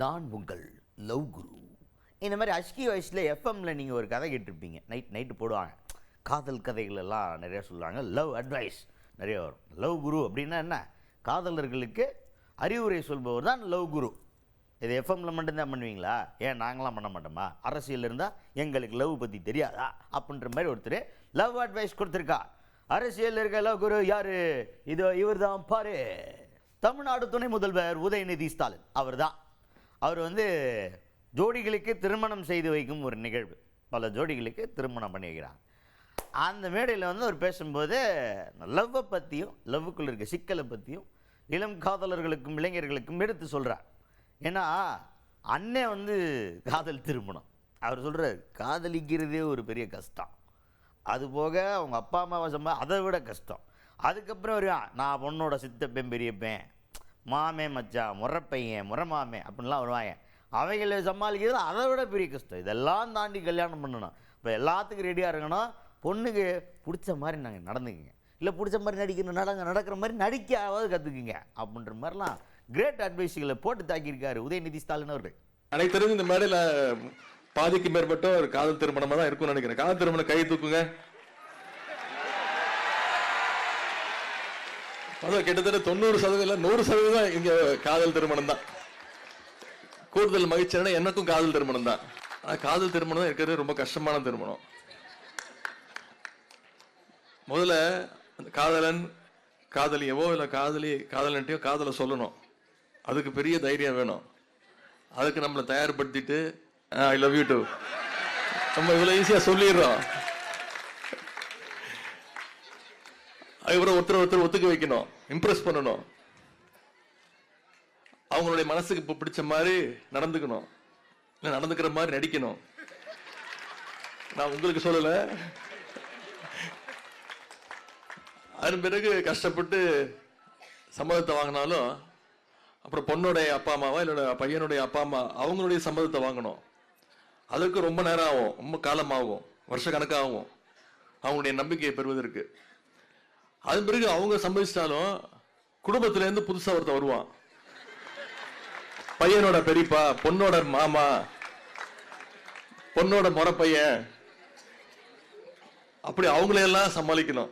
நான் உங்கள் லவ் குரு. இந்த மாதிரி அஷ்கி வயசில் எஃப்எம்மில் நீங்கள் ஒரு கதை கேட்டிருப்பீங்க. நைட்டு போடுவாங்க, காதல் கதைகள் எல்லாம் நிறையா சொல்லுவாங்க. லவ் அட்வைஸ் நிறைய வரும். லவ் குரு அப்படின்னா என்ன? காதலர்களுக்கு அறிவுரை சொல்பவர் தான் லவ் குரு. இது எஃப்எம்மில் மட்டும்தான் பண்ணுவீங்களா? ஏன் நாங்களாம் பண்ண மாட்டோமா? அரசியல் இருந்தால் எங்களுக்கு லவ் பற்றி தெரியாதா அப்படின்ற மாதிரி ஒருத்தர் லவ் அட்வைஸ் கொடுத்துருக்கா. அரசியல் இருக்க லவ் குரு யார்? இதோ இவர் தான் பாரு, தமிழ்நாடு துணை முதல்வர் உதயநிதி ஸ்டாலின். அவர் ஜோடிகளுக்கு திருமணம் செய்து வைக்கும் ஒரு நிகழ்வு. பல ஜோடிகளுக்கு திருமணம் பண்ணி வைக்கிறாங்க. அந்த மேடையில் அவர் பேசும்போது லவ்வை பற்றியும் லவ்வுக்குள்ள இருக்க சிக்கலை பற்றியும் இளம் காதலர்களுக்கும் இளைஞர்களுக்கும் எடுத்து சொல்கிறார். ஏன்னா அண்ணன் காதல் திருமணம். அவர் சொல்கிறார், காதலிக்கிறதே ஒரு பெரிய கஷ்டம், அதுபோக அவங்க அப்பா அம்மாவை அதை விட கஷ்டம். அதுக்கப்புறம் வருவான், நான் பொண்ணோட சித்தப்பேன் பெரியப்பேன் மாமே மச்சான் முறப்பையன் முறமாமே அப்படின்லாம் வருவாங்க. அவைகளை சமாளிக்கிறது அதை விட பெரிய கஷ்டம். இதெல்லாம் தாண்டி கல்யாணம் பண்ணணும். இப்போ எல்லாத்துக்கும் ரெடியாக இருக்கணும். பொண்ணுக்கு பிடிச்ச மாதிரி நாங்கள் நடந்துக்குங்க, இல்லை பிடிச்ச மாதிரி நடக்கிற மாதிரி நடிக்காவது கற்றுக்குங்க அப்படின்ற மாதிரிலாம் கிரேட் அட்வைஸுகளை போட்டு தாக்கியிருக்காரு உதயநிதி ஸ்டாலின் அவர்கள். எனக்கு தெரிஞ்சு இந்த மேடையில் பாதிக்கு மேற்பட்ட ஒரு காதல் திருமணமாக தான் இருக்கும்னு நினைக்கிறேன். காதல் திருமணம் கை தூக்குங்க. அதான் கிட்டத்தட்ட 90% 100% இங்க காதல் திருமணம் தான். கூடுதல் மகிழ்ச்சியான எனக்கும் காதல் திருமணம் தான். ஆனா காதல் திருமணம் தான் இருக்கிறது ரொம்ப கஷ்டமான திருமணம். முதல்ல காதலன் காதலியவோ இல்லை காதலன்ட்டையோ காதலை சொல்லணும். அதுக்கு பெரிய தைரியம் வேணும். அதுக்கு நம்மளை தயார்படுத்திட்டு ஐ லவ் யூ டூ நம்ம இவ்வளோ ஈஸியாக சொல்லிடுறோம். அதுக்கப்புறம் ஒருத்தர் ஒத்துக்க வைக்கணும், இம்ப்ரெஸ் பண்ணணும், அவங்களுடைய மனசுக்கு இப்போ பிடிச்ச மாதிரி நடந்துக்கணும், இல்லை நடந்துக்கிற மாதிரி நடிக்கணும். நான் உங்களுக்கு சொல்லலை. அதன் பிறகு கஷ்டப்பட்டு சம்மதத்தை வாங்கினாலும் அப்புறம் பொண்ணுடைய அப்பா அம்மாவா இல்லை பையனுடைய அப்பா அம்மா அவங்களுடைய சம்மதத்தை வாங்கணும். அதற்கு ரொம்ப நேரம் ஆகும், ரொம்ப காலமாகும், வருஷ கணக்காகும் அவங்களுடைய நம்பிக்கையை பெறுவதற்கு. அதன் பிறகு அவங்க சம்மதிச்சிட்டாலும் குடும்பத்திலேருந்து புதுசா ஒருத்தன் வருவான். பையனோட பெரியப்பா, பொண்ணோட மாமா, பொண்ணோட முறை பையன், அப்படி அவங்களையெல்லாம் சமாளிக்கணும்.